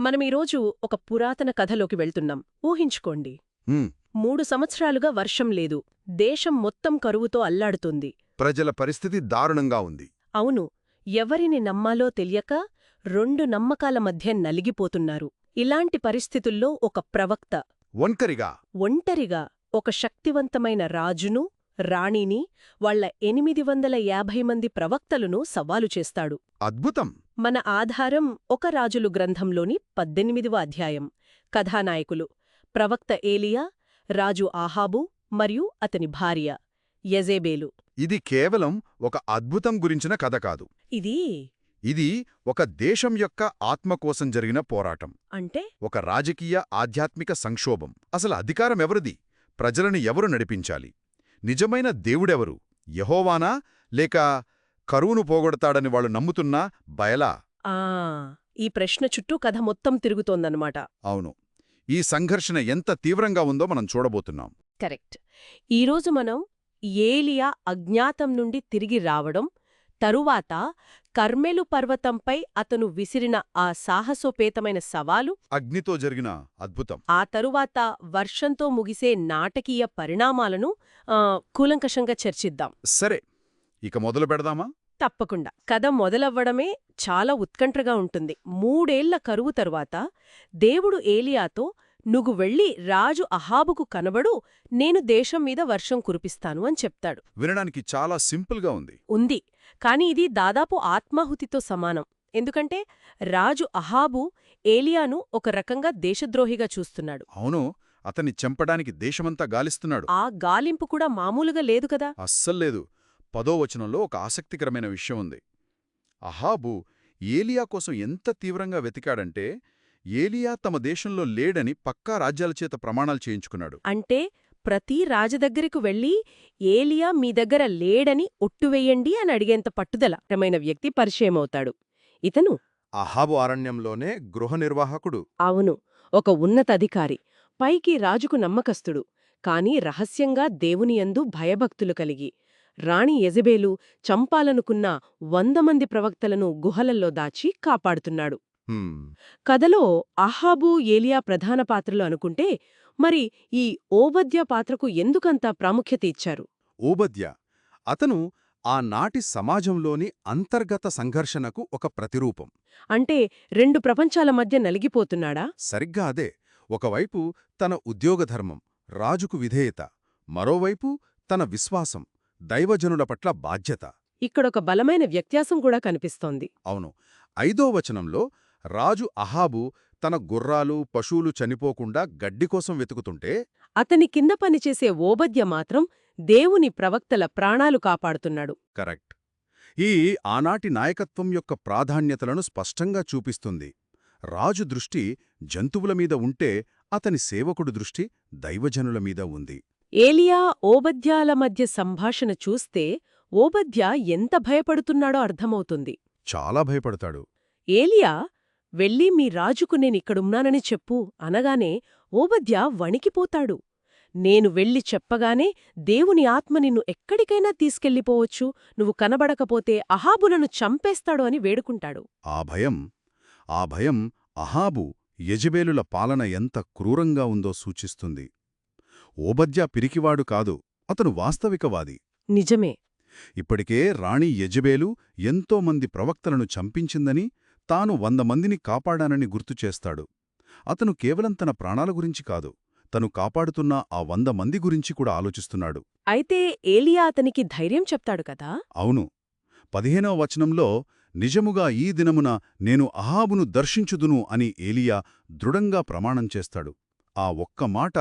మనమీరోజు ఒక పురాతన కథలోకి వెళ్తున్నాం. ఊహించుకోండి. హ్మ్. 3 సంవత్సరాలుగా వర్షం లేదు. దేశం మొత్తం కరువుతో అల్లాడుతుంది. ప్రజల పరిస్థితి దారుణంగా ఉంది. అవును, ఎవరిని నమ్మాలో తెలియక 2 నమ్మకాల మధ్య నలిగిపోతున్నారు. ఇలాంటి పరిస్థితుల్లో ఒక ప్రవక్త ఒంటరిగా ఒక శక్తివంతమైన రాజును, రాణిని, వాళ్ల 850 మంది ప్రవక్తలను సవాలు చేస్తాడు. అద్భుతం. మన ఆధారం ఒక రాజులు గ్రంథంలోని 18వ అధ్యాయం. కథానాయకులు ప్రవక్త ఏలియా, రాజు ఆహాబు మరియు అతని భార్య యెజెబెలు. ఇది కేవలం ఒక అద్భుతం గురించిన కథ కాదు. ఇది ఒక దేశం యొక్క ఆత్మ కోసం జరిగిన పోరాటం. అంటే ఒక రాజకీయ ఆధ్యాత్మిక సంక్షోభం. అసలు అధికారం ఎవరిది? ప్రజలను ఎవరు నడిపించాలి? నిజమైన దేవుడెవరు? యెహోవానా లేక కరువును పోగొడతాడని వాళ్ళు నమ్ముతున్నా బయలా? ఈ ప్రశ్న చుట్టూ కథ మొత్తం తిరుగుతోందన్నమాట. అవును. ఈ సంఘర్షణ ఎంత తీవ్రంగా ఉందో మనం చూడబోతున్నాం. కరెక్ట్. ఈరోజు మనం ఏలియా అజ్ఞాతం నుండి తిరిగి రావడం, తరువాత కర్మెలు పర్వతంపై అతను విసిరిన ఆ సాహసోపేతమైన సవాలు, అగ్నితో జరిగిన అద్భుతం, ఆ తరువాత వర్షంతో ముగిసే నాటకీయ పరిణామాలను కూలంకషంగా చర్చిద్దాం. సరే, ఇక మొదలు పెడదామా? తప్పకుండా. కథ మొదలవ్వడమే చాలా ఉత్కంఠగా ఉంటుంది. 3 ఏళ్ల కరువు తరువాత దేవుడు ఏలియాతో, "నువ్వు వెళ్ళి రాజు అహాబుకు కనబడు, నేను దేశం మీద వర్షం కురిపిస్తాను" అని చెప్తాడు. వినడానికి చాలా సింపుల్గా ఉంది. కాని ఇది దాదాపు ఆత్మాహుతితో సమానం. ఎందుకంటే రాజు అహాబు ఏలియాను ఒక రకంగా దేశద్రోహిగా చూస్తున్నాడు. అవును, అతన్ని చంపడానికి దేశమంతా గాలిస్తున్నాడు. ఆ గాలింపు కూడా మామూలుగా లేదు కదా. అస్సల్లేదు. 10వ వచనంలో ఒక ఆసక్తికరమైన విషయం ఉంది. అహాబు ఏలియా కోసం ఎంత తీవ్రంగా వెతికాడంటే, ఏలియా తమ దేశంలో లేడని పక్కా రాజ్యాలచేత ప్రమాణాలు చేయించుకున్నాడు. అంటే ప్రతి రాజదగ్గరకు వెళ్లి ఏలియా మీ దగ్గర లేడని ఒట్టువెయ్యండి అని అడిగేంత పట్టుదలమైన వ్యక్తి పరిచయమవుతాడు. ఇతను అహాబు అరణ్యంలోనే గృహ నిర్వాహకుడు. అవును, ఒక ఉన్నతాధికారి. పైకి రాజుకు నమ్మకస్తుడు, కాని రహస్యంగా దేవునియందు భయభక్తులు కలిగి రాణి యెజెబెలు చంపాలనుకున్న 100 మంది ప్రవక్తలను గుహలల్లో దాచి కాపాడుతున్నాడు. కథలో అహాబు, ఏలియా ప్రధాన పాత్రలు అనుకుంటే, మరి ఈ ఓబద్యా పాత్రకు ఎందుకంత ప్రాముఖ్యత ఇచ్చారు? ఓబద్యా, అతను ఆనాటి సమాజంలోని అంతర్గత సంఘర్షణకు ఒక ప్రతిరూపం. అంటే 2 ప్రపంచాల మధ్య నలిగిపోతున్నాడా? సరిగ్గా అదే. ఒకవైపు తన ఉద్యోగధర్మం, రాజుకు విధేయత, మరోవైపు తన విశ్వాసం, దైవజనుల పట్ల బాధ్యత. ఇక్కడొక బలమైన వ్యత్యాసం కూడా కనిపిస్తోంది. అవును. 5వ వచనంలో రాజు అహాబు తన గుర్రాలు, పశువులు చనిపోకుండా గడ్డికోసం వెతుకుతుంటే, అతని కింద పనిచేసే ఓబద్య మాత్రం దేవుని ప్రవక్తల ప్రాణాలు కాపాడుతున్నాడు. కరెక్ట్. ఈ ఆనాటి నాయకత్వం యొక్క ప్రాధాన్యతలను స్పష్టంగా చూపిస్తుంది. రాజు దృష్టి జంతువుల మీద ఉంటే, అతని సేవకుడు దృష్టి దైవజనుల మీద ఉంది. ఏలియా, ఓబద్యాల మధ్య సంభాషణ చూస్తే ఓబద్యా ఎంత భయపడుతున్నాడో అర్థమవుతుంది. చాలా భయపడతాడు. ఏలియా, "వెళ్ళి మీ రాజుకు నేనిక్కడున్నానని చెప్పు" అనగానే ఓబద్యా వణికిపోతాడు. "నేను వెళ్ళి చెప్పగానే దేవుని ఆత్మ నిన్ను ఎక్కడికైనా తీసుకెళ్ళిపోవచ్చు, నువ్వు కనబడకపోతే అహాబులను చంపేస్తాడు అని వేడుకుంటాడు. ఆ భయం అహాబు, యెజెబెలుల పాలన ఎంత క్రూరంగా ఉందో సూచిస్తుంది. ఓబద్యా పిరికివాడు కాదు, అతను వాస్తవికవాది. నిజమే. ఇప్పటికే రాణి యెజెబెలు ఎంతోమంది ప్రవక్తలను చంపించిందని, తాను 100 మందిని కాపాడానని గుర్తుచేస్తాడు. అతను కేవలం తన ప్రాణాల గురించి కాదు, తను కాపాడుతున్న ఆ 100 మంది గురించి కూడా ఆలోచిస్తున్నాడు. అయితే ఏలియా అతనికి ధైర్యం చెప్తాడు కదా. అవును. 15వ వచనంలో, "నిజముగా ఈ దినమున నేను అహాబును దర్శించుదును" అని ఏలియా దృఢంగా ప్రమాణం చేస్తాడు. ఆ ఒక్క మాట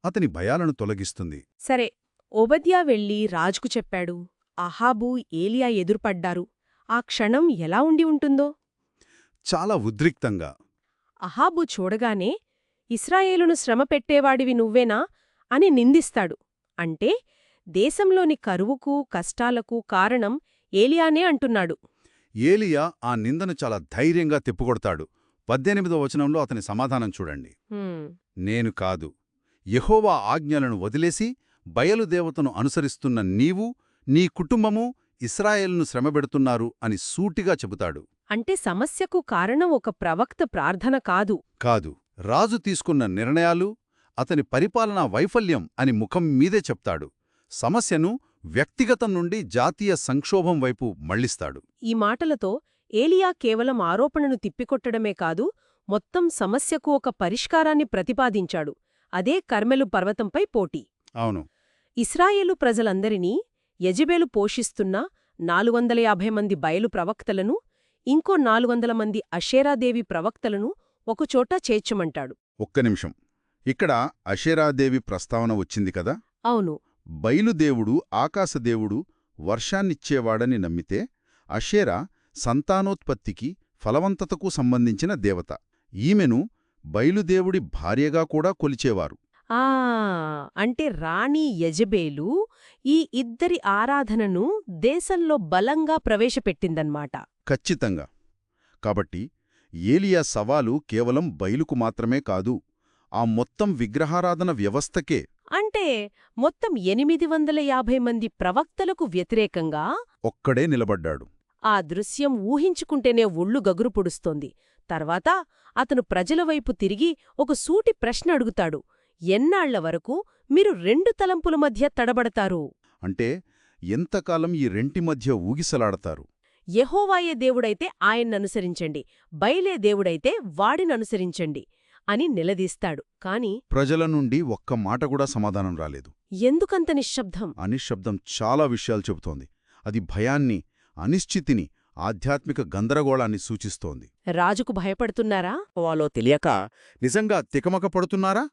అతని భయాలను తొలగిస్తుంది. సరే, ఓబద్యా వెళ్ళి రాజుకు చెప్పాడు. అహాబు, ఏలియా ఎదురుపడ్డారు. ఆ క్షణం ఎలా ఉండి ఉంటుందో? చాలా ఉద్రిక్తంగా. అహాబు చూడగానే, "ఇశ్రాయేలును శ్రమ పెట్టేవాడివి నువ్వేనా?" అని నిందిస్తాడు. అంటే దేశంలోని కరువుకు, కష్టాలకు కారణం ఏలియానే అంటున్నాడు. ఏలియా ఆ నిందను చాలా ధైర్యంగా తిప్పుకొడతాడు. 18వ వచనంలో అతని సమాధానం చూడండి. "నేను కాదు, యెహోవా ఆజ్ఞలను వదిలేసి బయలుదేవతను అనుసరిస్తున్న నీవు, నీ కుటుంబము ఇశ్రాయేలును శ్రమబెడుతున్నారు" అని సూటిగా చెబుతాడు. అంటే సమస్యకు కారణం ఒక ప్రవక్త ప్రార్థన కాదు. కాదు, రాజు తీసుకున్న నిర్ణయాలు, అతని పరిపాలనా వైఫల్యం అని ముఖం మీదే చెప్తాడు. సమస్యను వ్యక్తిగతం నుండి జాతీయ సంక్షోభం వైపు మళ్లిస్తాడు. ఈ మాటలతో ఏలియా కేవలం ఆరోపణను తిప్పికొట్టడమే కాదు, మొత్తం సమస్యకు ఒక పరిష్కారాన్ని ప్రతిపాదించాడు. అదే కర్మెలు పర్వతంపై పోటీ. అవును. ఇశ్రాయేలు ప్రజలందరినీ యెజెబెలు పోషిస్తున్న 450 మంది బయలు ప్రవక్తలను, ఇంకో 400 మంది అషేరాదేవి ప్రవక్తలను ఒకచోట చేర్చమంటాడు. ఒక్క నిమిషం. ఇక్కడ అషేరాదేవి ప్రస్తావన వచ్చింది కదా. అవును. బయలుదేవుడు ఆకాశదేవుడు వర్షాన్నిచ్చేవాడని నమ్మితే అషేరా సంతానోత్పత్తికి ఫలవంతతకు సంబంధించిన దేవత. ఈమెను బయలుదేవుడి భార్యగా కూడా కొలిచేవారు. ఆ అంటే రాణి యెజెబెలు ఈ ఇద్దరి ఆరాధనను దేశంలో బలంగా ప్రవేశపెట్టిందన్నమాట. ఖచ్చితంగా. కాబట్టి ఏలియా సవాలు కేవలం బయలుకు మాత్రమే కాదు, ఆ మొత్తం విగ్రహారాధన వ్యవస్థకే. అంటే మొత్తం 850 మంది ప్రవక్తలకు వ్యతిరేకంగా ఒక్కడే నిలబడ్డాడు. ఆ దృశ్యం ఊహించుకుంటేనే ఒళ్ళు గగురు పొడుస్తోంది. తర్వాత అతను ప్రజల వైపు తిరిగి ఒక సూటి ప్రశ్న అడుగుతాడు. ఎన్నాళ్ల వరకు మీరు 2 తలంపుల మధ్య తడబడతారు? అంటే ఎంతకాలం ఈ రెంటి మధ్య ఊగిసలాడతారు? యెహోవాయే దేవుడైతే ఆయన్ననుసరించండి, బయలే దేవుడైతే వాడిననుసరించండి అని నిలదీస్తాడు. కాని ప్రజల నుండి ఒక్క మాట కూడా సమాధానం రాలేదు. ఎందుకంత నిశ్శబ్దం? అనిశ్శబ్దం చాలా విషయాలు చెబుతోంది. అది భయాన్ని, అనిశ్చితిని, ఆధ్యాత్మిక గందరగోళాన్ని సూచిస్తోంది. రాజుకు భయపడుతున్నారా? వాలో తెలియక నిజంగా తికమక పడుతున్నారా?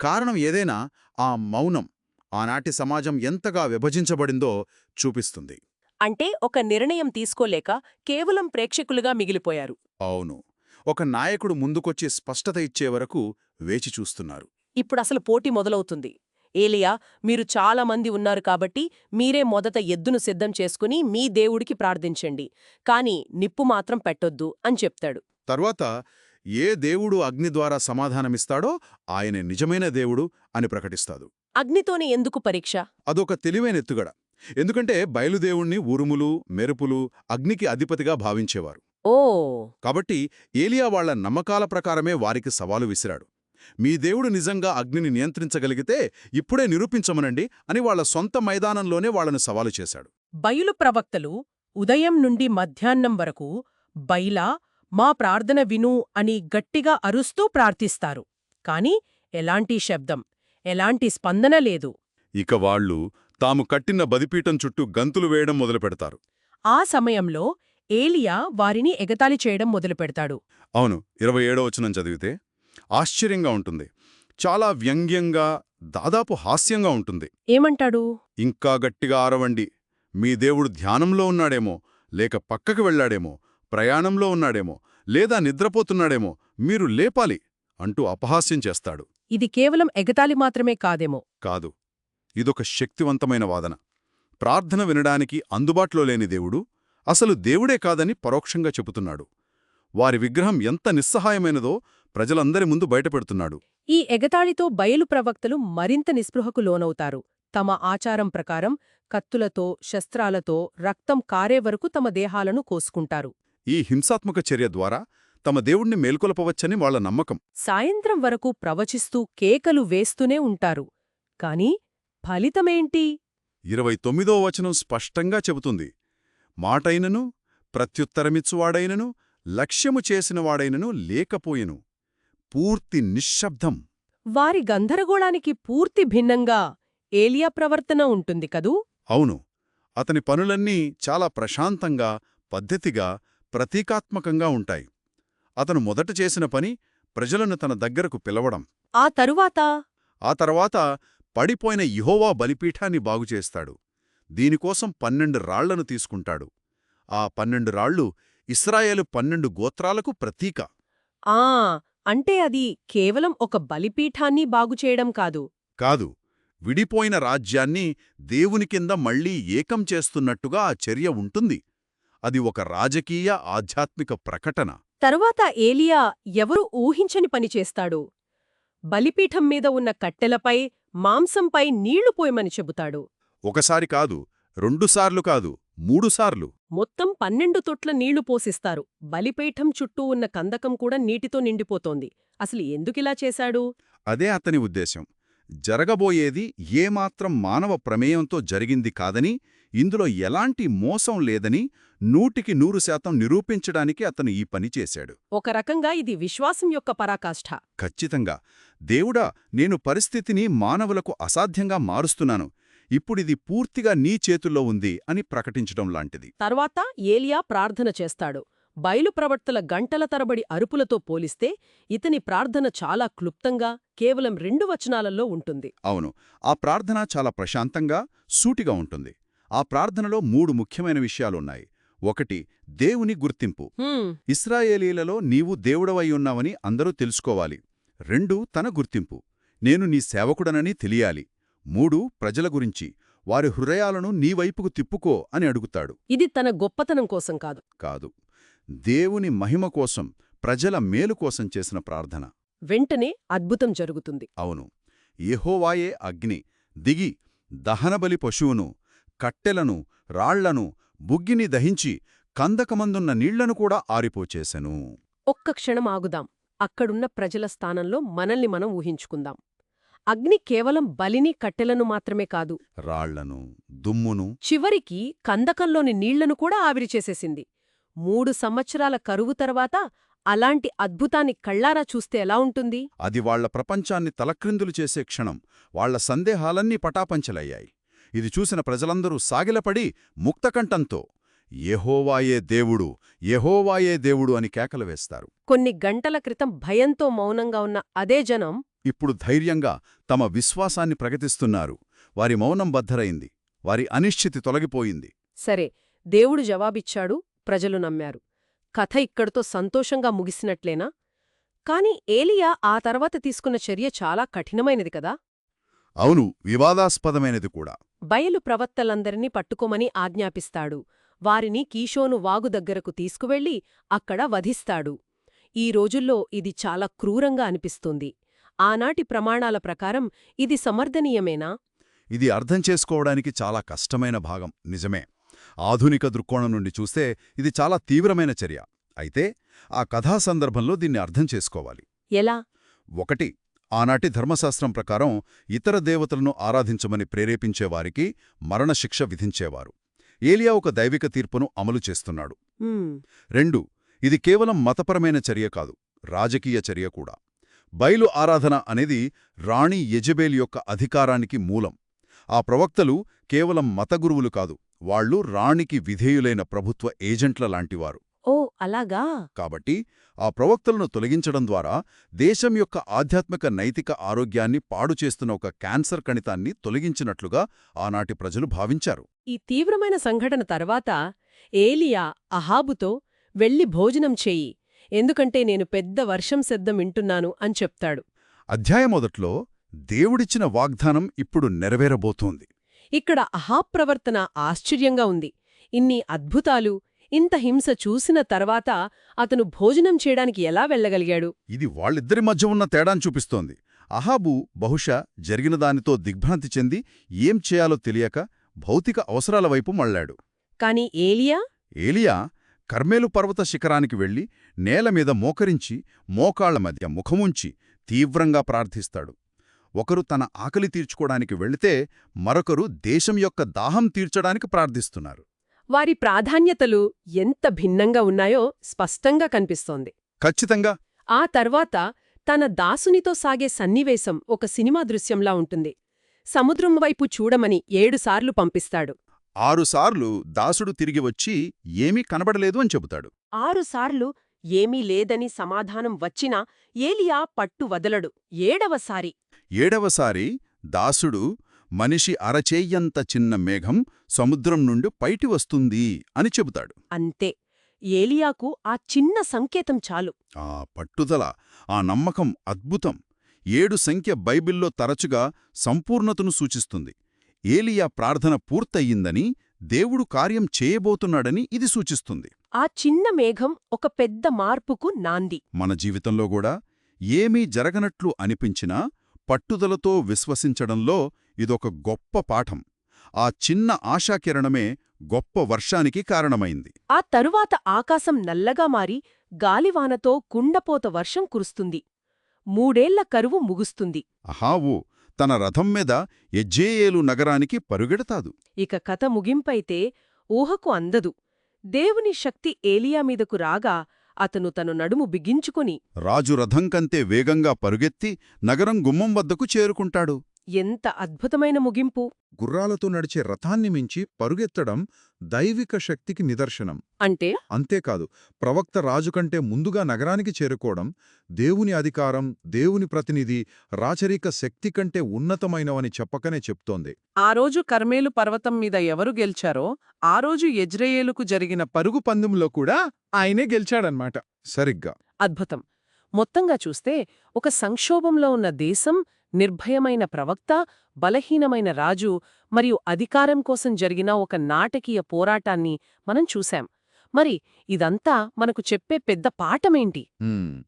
కారణం ఏదైనా ఆ మౌనం ఆనాటి సమాజం ఎంతగా విభజించబడిందో చూపిస్తుంది. అంటే ఒక నిర్ణయం తీసుకోలేక కేవలం ప్రేక్షకులుగా మిగిలిపోయారు. అవును. ఒక నాయకుడు ముందుకొచ్చి స్పష్టత ఇచ్చే వరకు వేచి చూస్తున్నారు. ఇప్పుడసలు పోటీ మొదలవుతుంది. ఏలియా, మీరు చాలా మంది ఉన్నారు కాబట్టి మీరే మొదట ఎద్దును సిద్ధం చేసుకుని మీ దేవుడికి ప్రార్థించండి, కాని నిప్పు మాత్రం పెట్టొద్దు అని చెప్తాడు. తర్వాత ఏ దేవుడు అగ్ని ద్వారా సమాధానమిస్తాడో ఆయనే నిజమైన దేవుడు అని ప్రకటిస్తాడు. అగ్నితోనే ఎందుకు పరీక్ష? అదొక తెలివైన ఎత్తుగడ. ఎందుకంటే బయలుదేవుణ్ణి ఉరుములు, మెరుపులు, అగ్నికి అధిపతిగా భావించేవారు. ఓ కాబట్టి ఏలియా వాళ్ల నమ్మకాల ప్రకారమే వారికి సవాలు విసిరాడు. మీ దేవుడు నిజంగా అగ్నిని నియంత్రించగలిగితే ఇప్పుడే నిరూపించమనండి అని వాళ్ల సొంత మైదానంలోనే వాళ్లను సవాలు చేశాడు. బయలు ప్రవక్తలు ఉదయం నుండి మధ్యాహ్నం వరకు బైలా, మా ప్రార్థన విను అని గట్టిగా అరుస్తూ ప్రార్థిస్తారు. కాని ఎలాంటి శబ్దం, ఎలాంటి స్పందన లేదు. ఇక వాళ్లు తాము కట్టిన బదిపీఠం చుట్టూ గంతులు వేయడం మొదలుపెడతారు. ఆ సమయంలో ఏలియా వారిని ఎగతాళి చేయడం మొదలుపెడతాడు. అవును. 27వ వచనం చదివితే ఆశ్చర్యంగా ఉంటుంది. చాలా వ్యంగ్యంగా, దాదాపు హాస్యంగా ఉంటుంది. ఏమంటాడు? ఇంకా గట్టిగా ఆరవండి. మీ దేవుడు ధ్యానంలో ఉన్నాడేమో, లేక పక్కకు వెళ్లాడేమో, ప్రయాణంలో ఉన్నాడేమో, లేదా నిద్రపోతున్నాడేమో, మీరు లేపాలి అంటూ అపహాస్యం చేస్తాడు. ఇది కేవలం ఎగతాళి మాత్రమే కాదేమో. కాదు, ఇదొక శక్తివంతమైన వాదన. ప్రార్థన వినడానికి అందుబాటులో లేని దేవుడు అసలు దేవుడే కాదని పరోక్షంగా చెబుతున్నాడు. వారి విగ్రహం ఎంత నిస్సహాయమైనదో ప్రజలందరి ముందు బయటపెడుతున్నాడు. ఈ ఎగతాళితో బయలు ప్రవక్తలు మరింత నిస్పృహకు లోనవుతారు. తమ ఆచారం ప్రకారం కత్తులతో, శస్త్రాలతో రక్తం కారే వరకు తమ దేహాలను కోసుకుంటారు. ఈ హింసాత్మక చర్య ద్వారా తమ దేవుణ్ణి మేల్కొలపవచ్చని వాళ్ల నమ్మకం. సాయంత్రం వరకు ప్రవచిస్తూ కేకలు వేస్తూనే ఉంటారు. కాని ఫలితమేంటి? 29వ వచనం స్పష్టంగా చెబుతుంది. మాటైనను, ప్రత్యుత్తరమిచ్చువాడైనను, లక్ష్యము చేసినవాడైనను లేకపోయెను. పూర్తి నిశ్శబ్దం. వారి గందరగోళానికి పూర్తి భిన్నంగా ఏలియా ప్రవర్తన ఉంటుంది కదూ? అవును. అతని పనులన్నీ చాలా ప్రశాంతంగా, పద్ధతిగా, ప్రతీకాత్మకంగా ఉంటాయి. అతను మొదట చేసిన పని ప్రజలను తన దగ్గరకు పిలవడం. ఆ తర్వాత పడిపోయిన యెహోవా బలిపీఠాన్ని బాగుచేస్తాడు. దీనికోసం 12 రాళ్లను తీసుకుంటాడు. ఆ 12 రాళ్లు ఇశ్రాయేలు 12 గోత్రాలకు ప్రతీక. అంటే అది కేవలం ఒక బలిపీఠాన్ని బాగుచేయడం కాదు. కాదు, విడిపోయిన రాజ్యాన్ని దేవుని కింద మళ్లీ ఏకం చేస్తున్నట్టుగా ఆ చర్య ఉంటుంది. అది ఒక రాజకీయ, ఆధ్యాత్మిక ప్రకటన. తరువాత ఏలియా ఎవరు ఊహించని పని చేస్తాడు. బలిపీఠం మీద ఉన్న కట్టెలపై, మాంసంపై నీళ్లు పోయమని చెబుతాడు. ఒకసారి కాదు, 2 సార్లు కాదు, 3 సార్లు. మొత్తం 12 తొట్ల నీళ్లు పోసిస్తారు. బలిపీఠం చుట్టూ ఉన్న కందకం కూడా నీటితో నిండిపోతోంది. అసలు ఎందుకిలా చేశాడు? అదే అతని ఉద్దేశం. జరగబోయేది ఏమాత్రం మానవ ప్రమేయంతో జరిగింది కాదని, ఇందులో ఎలాంటి మోసం లేదని 100% నిరూపించడానికి అతను ఈ పని చేశాడు. ఒక రకంగా ఇది విశ్వాసం యొక్క పరాకాష్ఠ. ఖచ్చితంగా. దేవుడా, నేను పరిస్థితిని మానవులకు అసాధ్యంగా మారుస్తున్నాను, ఇప్పుడిది పూర్తిగా నీ చేతుల్లో ఉంది అని ప్రకటించడం లాంటిది. తర్వాత ఏలియా ప్రార్థన చేస్తాడు. బయలు ప్రవక్తల గంటల తరబడి అరుపులతో పోలిస్తే ఇతని ప్రార్థన చాలా క్లుప్తంగా కేవలం 2 వచనాలలో ఉంటుంది. అవును, ఆ ప్రార్థన చాలా ప్రశాంతంగా, సూటిగా ఉంటుంది. ఆ ప్రార్థనలో 3 ముఖ్యమైన విషయాలున్నాయి. 1. దేవుని గుర్తింపు. ఇశ్రాయేలీలలో నీవు దేవుడవై ఉన్నావని అందరూ తెలుసుకోవాలి. 2. తన గుర్తింపు. నేను నీ సేవకుడనని తెలియాలి. 3. ప్రజల గురించి. వారి హృదయాలను నీవైపుకు తిప్పుకో అని అడుగుతాడు. ఇది తన గొప్పతనం కోసం కాదు, దేవుని మహిమ కోసం, ప్రజల మేలు కోసం చేసిన ప్రార్థన. వెంటనే అద్భుతం జరుగుతుంది. అవును, యెహోవాయే అగ్ని దిగి దహనబలి పశువును, కట్టెలను, రాళ్లను, బుగ్గిని దహించి కందకమందున్న నీళ్లను కూడా ఆరిపోచేసెను. ఒక్క క్షణం ఆగుదాం. అక్కడున్న ప్రజల స్థానంలో మనల్ని మనం ఊహించుకుందాం. అగ్ని కేవలం బలిని, కట్టెలను మాత్రమే కాదు, రాళ్లను, దుమ్మును, చివరికి కందకంలోని నీళ్లను కూడా ఆవిరిచేసేసింది. 3 సంవత్సరాల కరువు తర్వాత అలాంటి అద్భుతాన్ని కళ్లారా చూస్తే ఎలా ఉంటుంది? అది వాళ్ల ప్రపంచాన్ని తలక్రిందులు చేసే క్షణం. వాళ్ల సందేహాలన్నీ పటాపంచలయ్యాయి. ఇది చూసిన ప్రజలందరూ సాగిలపడి ముక్తకంఠంతో యెహోవాయే దేవుడు, యెహోవాయే దేవుడు అని కేకలు వేస్తారు. కొన్ని గంటల క్రితం భయంతో మౌనంగా ఉన్న అదే జనం ఇప్పుడు ధైర్యంగా తమ విశ్వాసాన్ని ప్రకటిస్తున్నారు. వారి మౌనం బద్దరైంది. వారి అనిశ్చితి తొలగిపోయింది. సరే, దేవుడు జవాబిచ్చాడు, ప్రజలు నమ్మారు. కథ ఇక్కడితో సంతోషంగా ముగిసినట్లేనా? కాని ఏలియా ఆ తర్వాత తీసుకున్న చర్య చాలా కఠినమైనది కదా? అవును, వివాదాస్పదమైనది కూడా. బయలు ప్రవక్తలందరినీ పట్టుకోమని ఆజ్ఞాపిస్తాడు. వారిని కీషోను వాగు దగ్గరకు తీసుకువెళ్లి అక్కడ వధిస్తాడు. ఈ రోజుల్లో ఇది చాలా క్రూరంగా అనిపిస్తుంది. ఆనాటి ప్రమాణాల ప్రకారం ఇది సమర్థనీయమేనా? ఇది అర్థం చేసుకోవడానికి చాలా కష్టమైన భాగం, నిజమే. ఆధునిక దృక్కోణం నుండి చూస్తే ఇది చాలా తీవ్రమైన చర్య. అయితే ఆ కథా సందర్భంలో దీన్ని అర్థం చేసుకోవాలి. ఎలా? 1. ఆనాటి ధర్మశాస్త్రం ప్రకారం ఇతర దేవతలను ఆరాధించమని ప్రేరేపించేవారికి మరణశిక్ష విధించేవారు. ఏలియా ఒక దైవిక తీర్పును అమలు చేస్తున్నాడు. 2. ఇది కేవలం మతపరమైన చర్య కాదు, రాజకీయ చర్య కూడా. బయలు ఆరాధన అనేది రాణి యెజెబెల్ యొక్క అధికారానికి మూలం. ఆ ప్రవక్తలు కేవలం మతగురువులు కాదు, వాళ్లు రాణికి విధేయులైన ప్రభుత్వ ఏజెంట్ల లాంటివారు. ఓ అలాగా. కాబట్టి ఆ ప్రవక్తలను తొలగించడం ద్వారా దేశం యొక్క ఆధ్యాత్మిక నైతిక ఆరోగ్యాన్ని పాడుచేస్తున్న ఒక క్యాన్సర్ కణితాన్ని తొలగించినట్లుగా ఆనాటి ప్రజలు భావించారు. ఈ తీవ్రమైన సంఘటన తర్వాత ఏలియా అహాబుతో వెళ్ళి భోజనం చెయ్యి, ఎందుకంటే నేను పెద్ద వర్షం శబ్దం వింటున్నాను అని చెప్తాడు. అధ్యాయం మొదట్లో దేవుడిచ్చిన వాగ్దానం ఇప్పుడు నెరవేరబోతోంది. ఇక్కడ అహాబ్ ప్రవర్తన ఆశ్చర్యంగా ఉంది. ఇన్ని అద్భుతాలు, ఇంత హింస చూసిన తర్వాత అతను భోజనం చేయడానికి ఎలా వెళ్ళగలిగాడు? ఇది వాళ్ళిద్దరి మధ్య ఉన్న తేడాను చూపిస్తోంది. అహాబు బహుశా జరిగిన దానితో దిగ్భ్రాంతి చెంది ఏం చేయాలో తెలియక భౌతిక అవసరాల వైపు మళ్ళాడు. కాని ఏలియా కర్మేలు పర్వత శిఖరానికి వెళ్లి నేలమీద మోకరించి మోకాళ్ల మధ్య ముఖముంచి తీవ్రంగా ప్రార్థిస్తాడు. ఒకరు తన ఆకలి తీర్చుకోవడానికి వెళితే మరొకరు దేశం యొక్క దాహం తీర్చడానికి ప్రార్థిస్తున్నారు. వారి ప్రాధాన్యతలు ఎంత భిన్నంగా ఉన్నాయో స్పష్టంగా కనిపిస్తోంది. ఖచ్చితంగా. ఆ తర్వాత తన దాసునితో సాగే సన్నివేశం ఒక సినిమా దృశ్యంలా ఉంటుంది. సముద్రం వైపు చూడమని 7 సార్లు పంపిస్తాడు. 6 సార్లు దాసుడు తిరిగి వచ్చి ఏమీ కనబడలేదు అని చెబుతాడు. 6 సార్లు ఏమీ లేదని సమాధానం వచ్చినా ఏలియా పట్టు వదలడు. 7వసారి దాసుడు మనిషి అరచేయ్యంత చిన్న మేఘం సముద్రం నుండి పైటి వస్తుంది అని చెబుతాడు. అంతే. ఏలియాకు ఆ చిన్న సంకేతం చాలు. ఆ పట్టుదల, ఆ నమ్మకం అద్భుతం. 7 సంఖ్య బైబిల్లో తరచుగా సంపూర్ణతను సూచిస్తుంది. ఏలియా ప్రార్థన పూర్తయిందని, దేవుడు కార్యం చేయబోతున్నాడని ఇది సూచిస్తుంది. ఆ చిన్న మేఘం ఒక పెద్ద మార్పుకు నాంది. మన జీవితంలో కూడా ఏమీ జరగనట్లు అనిపించినా పట్టుదలతో విశ్వసించడంలో ఇదొక గొప్ప పాఠం. ఆ చిన్న ఆశాకిరణమే గొప్ప వర్షానికి కారణమైంది. ఆ తరువాత ఆకాశం నల్లగా మారి గాలివానతో కుండపోత వర్షం కురుస్తుంది. 3 ఏళ్ల కరువు ముగుస్తుంది. అహావు తన రథం మీద యెజ్రెయేలు నగరానికి పరుగెడతాదు. ఇక కథ ముగింపైతే ఊహకు అందదు. దేవుని శక్తి ఏలియా మీదకు రాగా అతను తను నడుము బిగించుకొని రాజు రథం కంటే వేగంగా పరుగెత్తి నగరం గుమ్మం వద్దకు చేరుకుంటాడు. ఎంత అద్భుతమైన ముగింపు! గుర్రాలతో నడిచే రథాన్ని మించి పరుగెత్తడం దైవిక శక్తికి నిదర్శనం. అంటే అంతేకాదు, ప్రవక్త రాజు కంటే ముందుగా నగరానికి చేరుకోవడం దేవుని అధికారం, దేవుని ప్రతినిధి, రాచరిక శక్తి కంటే ఉన్నతమైనవని చెప్పకనే చెప్తోంది. ఆ రోజు కర్మేలు పర్వతం మీద ఎవరు గెలిచారో ఆ రోజు యెజ్రెయేలుకు జరిగిన పరుగు పందెంలో కూడా ఆయనే గెలిచాడన్నమాట. సరిగ్గా. అద్భుతం. మొత్తంగా చూస్తే ఒక సంక్షోభంలో ఉన్న దేశం, నిర్భయమైన ప్రవక్త, బలహీనమైన రాజు మరియు అధికారం కోసం జరిగిన ఒక నాటకీయ పోరాటాన్ని మనం చూశాం. మరి ఇదంతా మనకు చెప్పే పెద్ద పాఠమేంటి?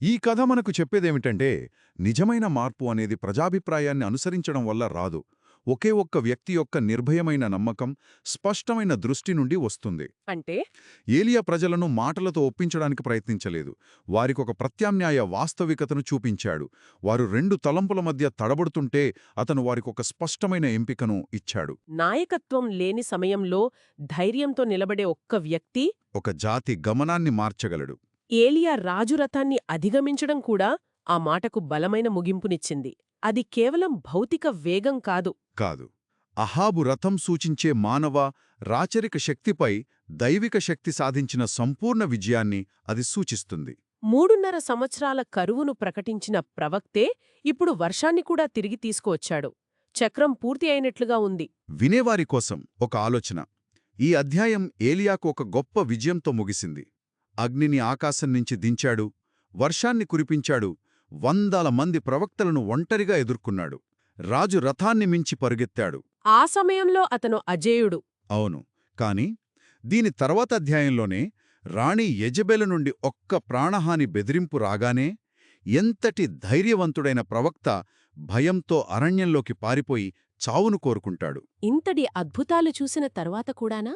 ఈ కథ మనకు చెప్పేదేమిటంటే, నిజమైన మార్పు అనేది ప్రజాభిప్రాయాన్ని అనుసరించడం వల్ల రాదు. ఒకే ఒక్క వ్యక్తి యొక్క నిర్భయమైన నమ్మకం, స్పష్టమైన దృష్టి నుండి వస్తుంది. అంటే ఏలియా ప్రజలను మాటలతో ఒప్పించడానికి ప్రయత్నించలేదు. వారికొక ప్రత్యామ్నాయ వాస్తవికతను చూపించాడు. వారు 2 తలంపుల మధ్య తడబడుతుంటే అతను వారికొక స్పష్టమైన ఎంపికను ఇచ్చాడు. నాయకత్వం లేని సమయంలో ధైర్యంతో నిలబడే ఒక్క వ్యక్తి ఒక జాతి గమనాన్ని మార్చగలడు. ఏలియా రాజు రథాన్ని అధిగమించడం కూడా ఆ మాటకు బలమైన ముగింపునిచ్చింది. అది కేవలం భౌతిక వేగం కాదు. కాదు, అహాబు రథం సూచించే మానవ, రాచరిక శక్తిపై దైవిక శక్తి సాధించిన సంపూర్ణ విజయాన్ని అది సూచిస్తుంది. 3.5 సంవత్సరాల కరువును ప్రకటించిన ప్రవక్తే ఇప్పుడు వర్షాన్ని కూడా తిరిగి తీసుకువచ్చాడు. చక్రం పూర్తి అయినట్లుగా ఉంది. వినేవారి కోసం ఒక ఆలోచన. ఈ అధ్యాయం ఏలియాకు ఒక గొప్ప విజయంతో ముగిసింది. అగ్నిని ఆకాశం నుంచి దించాడు, వర్షాన్ని కురిపించాడు, 100 మంది ప్రవక్తలను ఒంటరిగా ఎదుర్కొన్నాడు. రాజు రథాన్ని మించి పరుగెత్తాడు. ఆ సమయంలో అతను అజేయుడు. అవును, కాని దీని తర్వాత అధ్యాయంలోనే రాణి యెజెబెలు నుండి ఒక్క ప్రాణహాని బెదిరింపు రాగానే ఎంతటి ధైర్యవంతుడైన ప్రవక్త భయంతో అరణ్యంలోకి పారిపోయి చావును కోరుకుంటాడు. ఇంతటి అద్భుతాలు చూసిన తర్వాత కూడానా